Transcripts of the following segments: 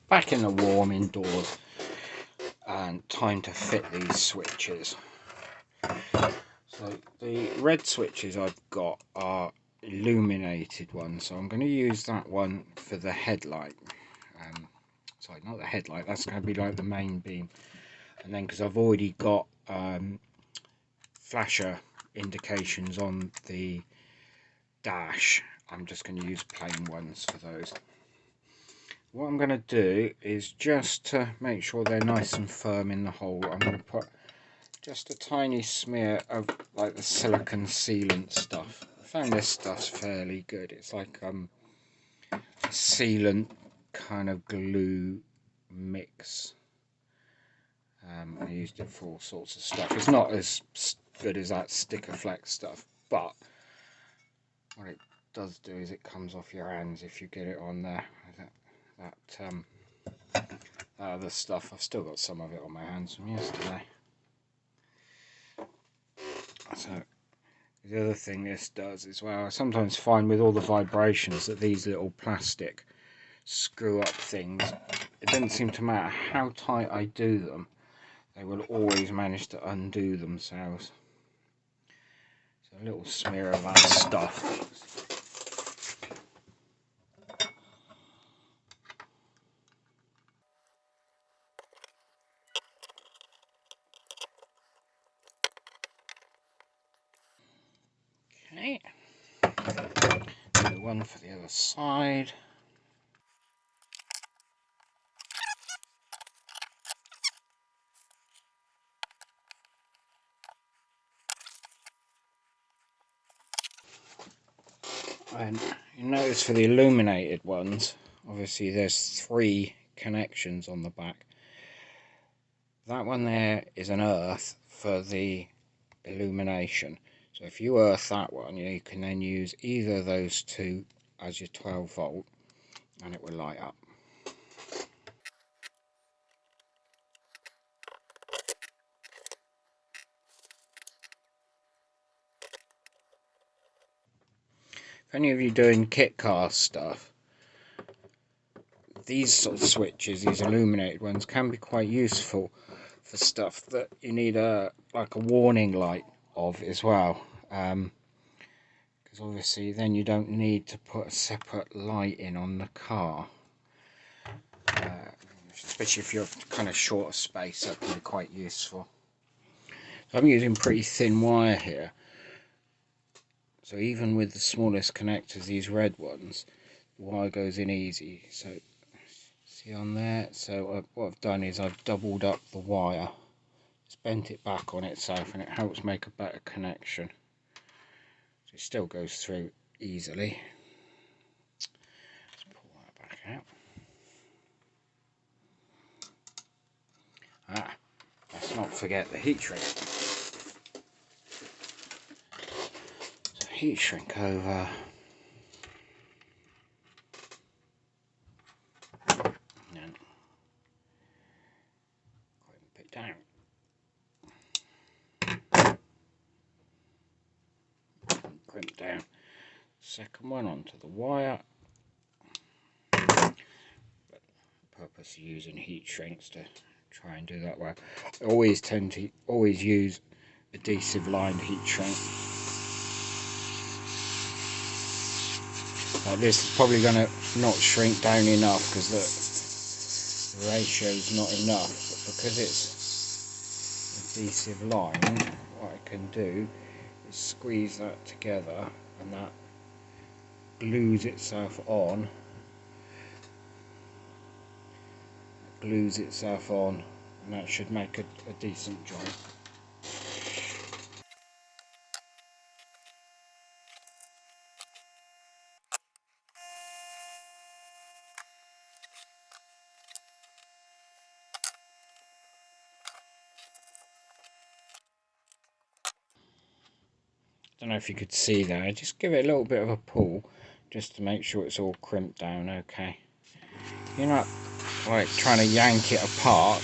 back in the warm indoors and time to fit these switches. So the red switches I've got are illuminated ones, so I'm going to use that one for the headlight. Sorry, not the headlight, that's going to be like the main beam. And then because I've already got flasher indications on the dash, I'm just going to use plain ones for those. What I'm going to do is, just to make sure they're nice and firm in the hole, I'm going to put just a tiny smear of like the silicone sealant stuff. I found this stuff's fairly good. It's like a sealant kind of glue mix. I used it for all sorts of stuff. It's not as good as that sticker flex stuff, but what it does do is it comes off your hands if you get it on there. That other stuff, I've still got some of it on my hands from yesterday. So the other thing this does as well, I sometimes find with all the vibrations that these little plastic screw up things, it doesn't seem to matter how tight I do them, they will always manage to undo themselves. So a little smear of that stuff. Okay, do one for the other side. And you notice for the illuminated ones, obviously there's 3 connections on the back. That one there is an earth for the illumination. So if you earth that one, you can then use either of those 2 as your 12 volt and it will light up. If any of you doing kit car stuff, these sort of switches, these illuminated ones, can be quite useful for stuff that you need like a warning light of as well. Because obviously then you don't need to put a separate light in on the car. Especially if you're kind of short of space, that can be quite useful. So I'm using pretty thin wire here. So even with the smallest connectors, these red ones, the wire goes in easy. So see on there, so what I've done is I've doubled up the wire, just bent it back on itself, and it helps make a better connection. So it still goes through easily. Let's pull that back out. Let's not forget the heat shrink. So heat shrink over. And crimp it down. Crimp down. Second one onto the wire. But the purpose of using heat shrinks to try and do that well. I always tend to use adhesive lined heat shrink. Now this is probably going to not shrink down enough because the ratio is not enough, but because it's adhesive lined, what I can do is squeeze that together and that glues itself on. And that should make a decent joint. Don't know if you could see there, just give it a little bit of a pull just to make sure it's all crimped down okay. You're not like trying to yank it apart,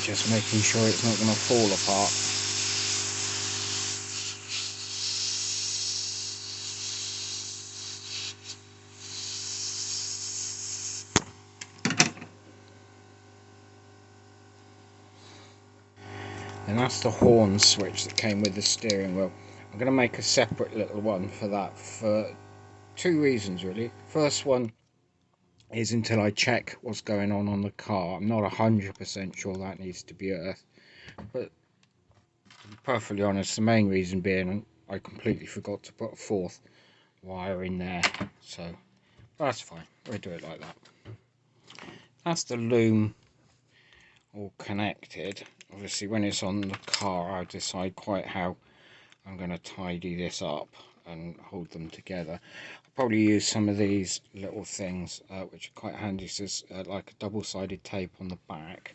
just making sure it's not going to fall apart. and that's the horn switch that came with the steering wheel. I'm going to make a separate little one for that for two reasons really. First one is until I check what's going on the car. I'm not 100% sure that needs to be earthed, but to be perfectly honest, the main reason being I completely forgot to put a fourth wire in there, so that's fine, we'll do it like that. That's the loom all connected. Obviously when it's on the car I'll decide quite how I'm going to tidy this up and hold them together. I'll probably use some of these little things which are quite handy. So it's like a double-sided tape on the back,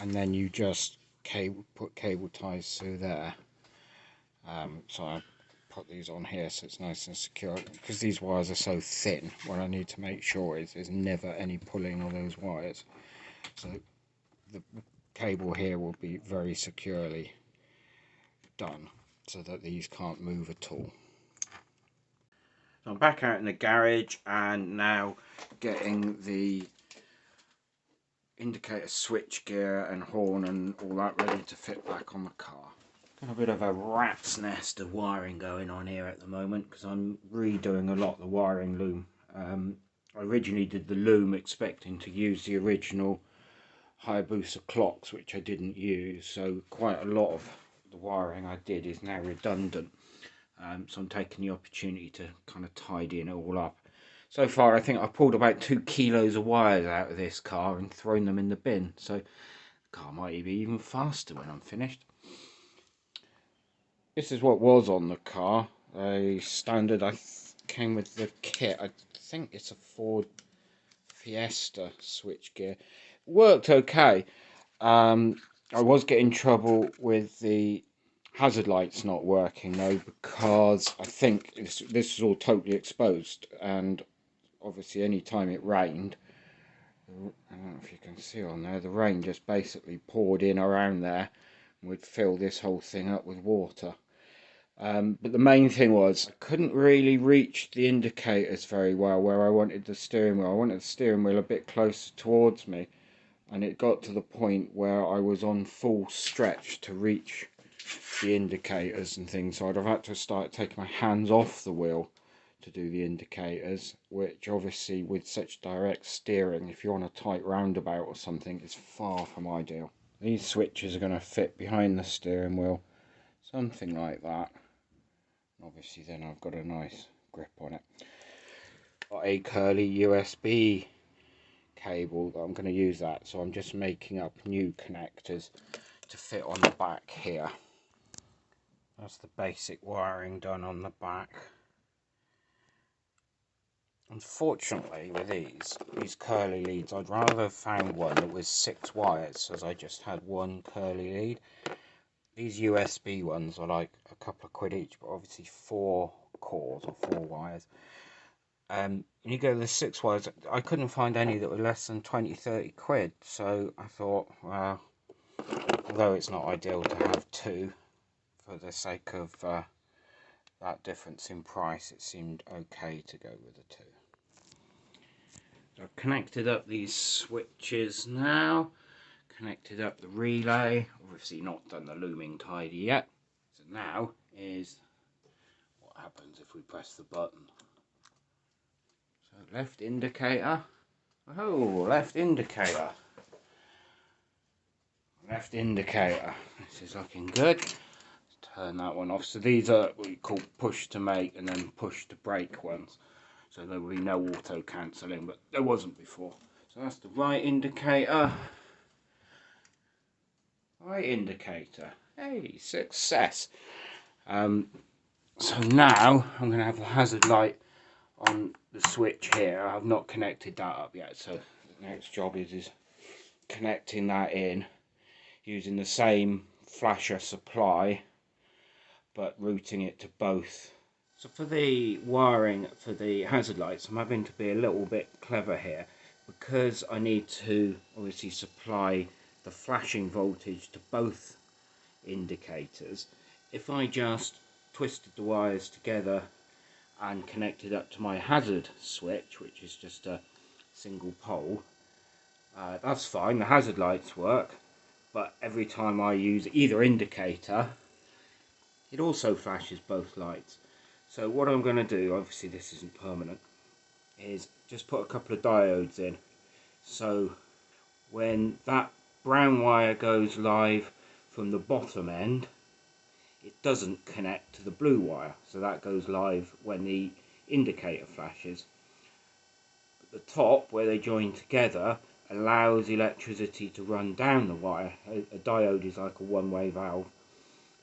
and then you just put cable ties through there. So I put these on here so it's nice and secure, because these wires are so thin. What I need to make sure is there's never any pulling on those wires, so the cable here will be very securely done so that these can't move at all. So I'm back out in the garage and now getting the indicator switch gear and horn and all that ready to fit back on the car. Got a bit of a rat's nest of wiring going on here at the moment because I'm redoing a lot of the wiring loom. I originally did the loom expecting to use the original Hayabusa clocks, which I didn't use, so quite a lot of the wiring I did is now redundant. So I'm taking the opportunity to kind of tidy it all up. So far I think I've pulled about 2 kilos of wires out of this car and thrown them in the bin, so the car might be even faster when I'm finished. This is what was on the car. A standard, came with the kit. I think it's a Ford Fiesta switchgear. Worked okay. I was getting trouble with the hazard lights not working though, because I think this is all totally exposed, and obviously any time it rained, I don't know if you can see on there, the rain just basically poured in around there and would fill this whole thing up with water. But the main thing was I couldn't really reach the indicators very well where I wanted the steering wheel. I wanted the steering wheel a bit closer towards me, and it got to the point where I was on full stretch to reach the indicators and things, so I'd have had to start taking my hands off the wheel to do the indicators, which obviously with such direct steering, if you're on a tight roundabout or something, is far from ideal. These switches are going to fit behind the steering wheel, something like that. Obviously then I've got a nice grip on it. Got a curly USB cable that I'm going to use that, so I'm just making up new connectors to fit on the back here. That's the basic wiring done on the back. Unfortunately with these curly leads, I'd rather have found one that was 6 wires, as I just had one curly lead. These USB ones are like a couple of quid each, but obviously 4 cores or 4 wires. And you go to the 6 wires, I couldn't find any that were less than 20-30 quid, so I thought, well, although it's not ideal to have 2, for the sake of that difference in price, it seemed okay to go with the 2. So I've connected up these switches now, connected up the relay, obviously not done the looming tidy yet. So now is what happens if we press the button. So left indicator, oh, left indicator, left indicator, this is looking good. Let's turn that one off. So these are what you call push to make and then push to brake ones, so there will be no auto cancelling, but there wasn't before. So that's the right indicator. Right indicator. Hey, success. So now I'm going to have the hazard light on the switch here. I've not connected that up yet, so the next job is connecting that in using the same flasher supply but routing it to both. So for the wiring for the hazard lights, I'm having to be a little bit clever here, because I need to obviously supply the flashing voltage to both indicators. If I just twisted the wires together and connected up to my hazard switch, which is just a single pole, that's fine, the hazard lights work, but every time I use either indicator, it also flashes both lights. So what I'm going to do, obviously this isn't permanent, is just put a couple of diodes in. So when that brown wire goes live from the bottom end, it doesn't connect to the blue wire. So that goes live when the indicator flashes. At the top, where they join together, allows electricity to run down the wire. A diode is like a one-way valve.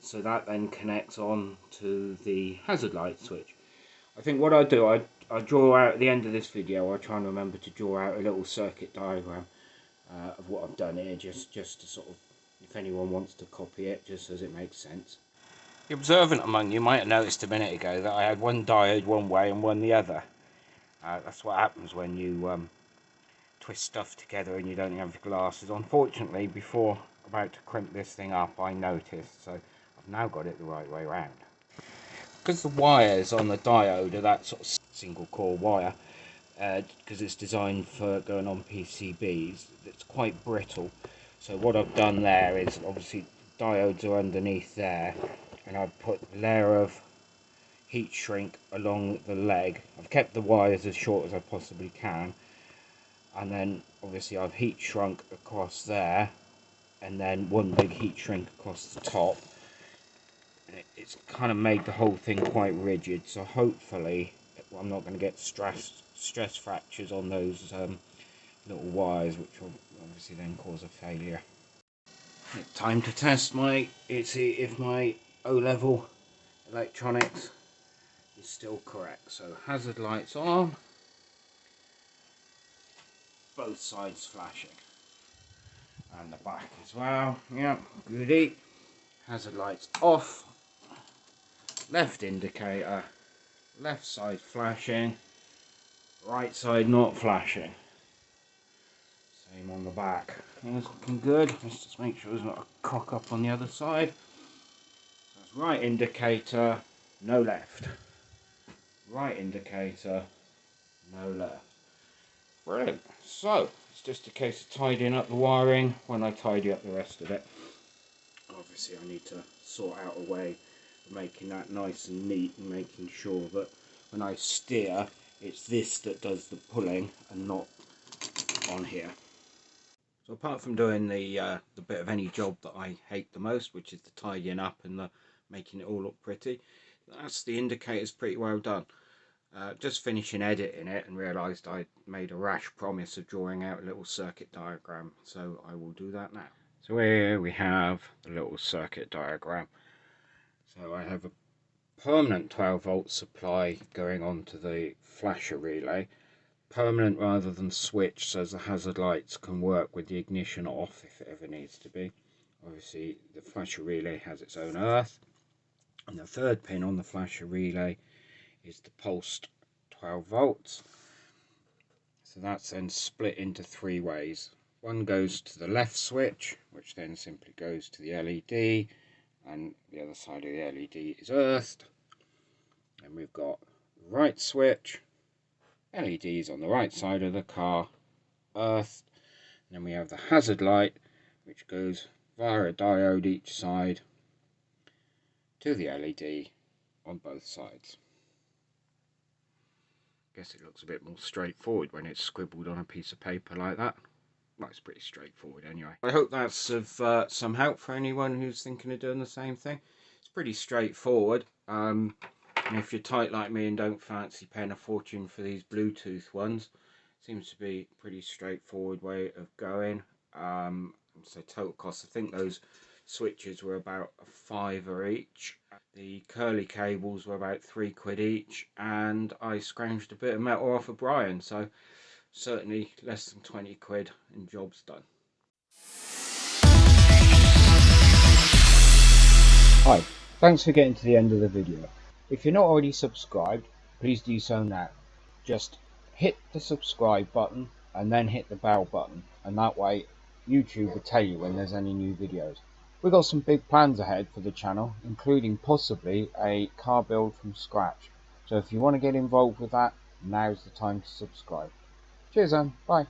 So that then connects on to the hazard light switch. I think what I do, I draw out at the end of this video, I try and remember to draw out a little circuit diagram of what I've done here, just to sort of, if anyone wants to copy it, just as it makes sense. The observant among you might have noticed a minute ago that I had one diode one way and one the other. That's what happens when you twist stuff together and you don't have your glasses. Unfortunately, before about to crimp this thing up, I noticed, so I've now got it the right way around. Because the wires on the diode are that sort of single core wire, because it's designed for going on PCBs, it's quite brittle. So what I've done there is, obviously diodes are underneath there, and I've put a layer of heat shrink along the leg. I've kept the wires as short as I possibly can, and then obviously I've heat shrunk across there, and then one big heat shrink across the top. It's kind of made the whole thing quite rigid, so hopefully I'm not going to get stress fractures on those little wires, which will obviously then cause a failure. Time to test see if my O-level electronics is still correct. So hazard lights on, both sides flashing, and the back as well. Yep, goody. Hazard lights off, left indicator, left side flashing, right side not flashing. Same on the back. It's looking good. Let's just make sure there's not a cock up on the other side. So that's right indicator, no left. Right indicator, no left. Brilliant. So it's just a case of tidying up the wiring when I tidy up the rest of it. Obviously I need to sort out a way of making that nice and neat, and making sure that when I steer, it's this that does the pulling and not on here. So apart from doing the bit of any job that I hate the most, which is the tidying up and the making it all look pretty, that's the indicators pretty well done. Just finishing editing it and realised I made a rash promise of drawing out a little circuit diagram, so I will do that now. So here we have the little circuit diagram. So I have a permanent 12 volt supply going on to the flasher relay, permanent rather than switch, so the hazard lights can work with the ignition off if it ever needs to be. Obviously the flasher relay has its own earth, and the third pin on the flasher relay is the pulsed 12 volts. So that's then split into three ways. One goes to the left switch, which then simply goes to the LED, and the other side of the LED is earthed. And we've got the right switch, LEDs on the right side of the car, earthed. And then we have the hazard light, which goes via a diode each side to the LED on both sides. Guess it looks a bit more straightforward when it's scribbled on a piece of paper like that. Well, it's pretty straightforward anyway. I hope that's of some help for anyone who's thinking of doing the same thing. It's pretty straightforward. And if you're tight like me and don't fancy paying a fortune for these Bluetooth ones, seems to be a pretty straightforward way of going. So total cost, I think those switches were about a £5 each. The curly cables were about £3 each, and I scrounged a bit of metal off of Brian, so certainly less than 20 quid and job's done. Hi, thanks for getting to the end of the video. If you're not already subscribed, please do so now. Just hit the subscribe button and then hit the bell button, and that way YouTube will tell you when there's any new videos. We've got some big plans ahead for the channel, including possibly a car build from scratch. So if you want to get involved with that, now's the time to subscribe. Cheers then, bye.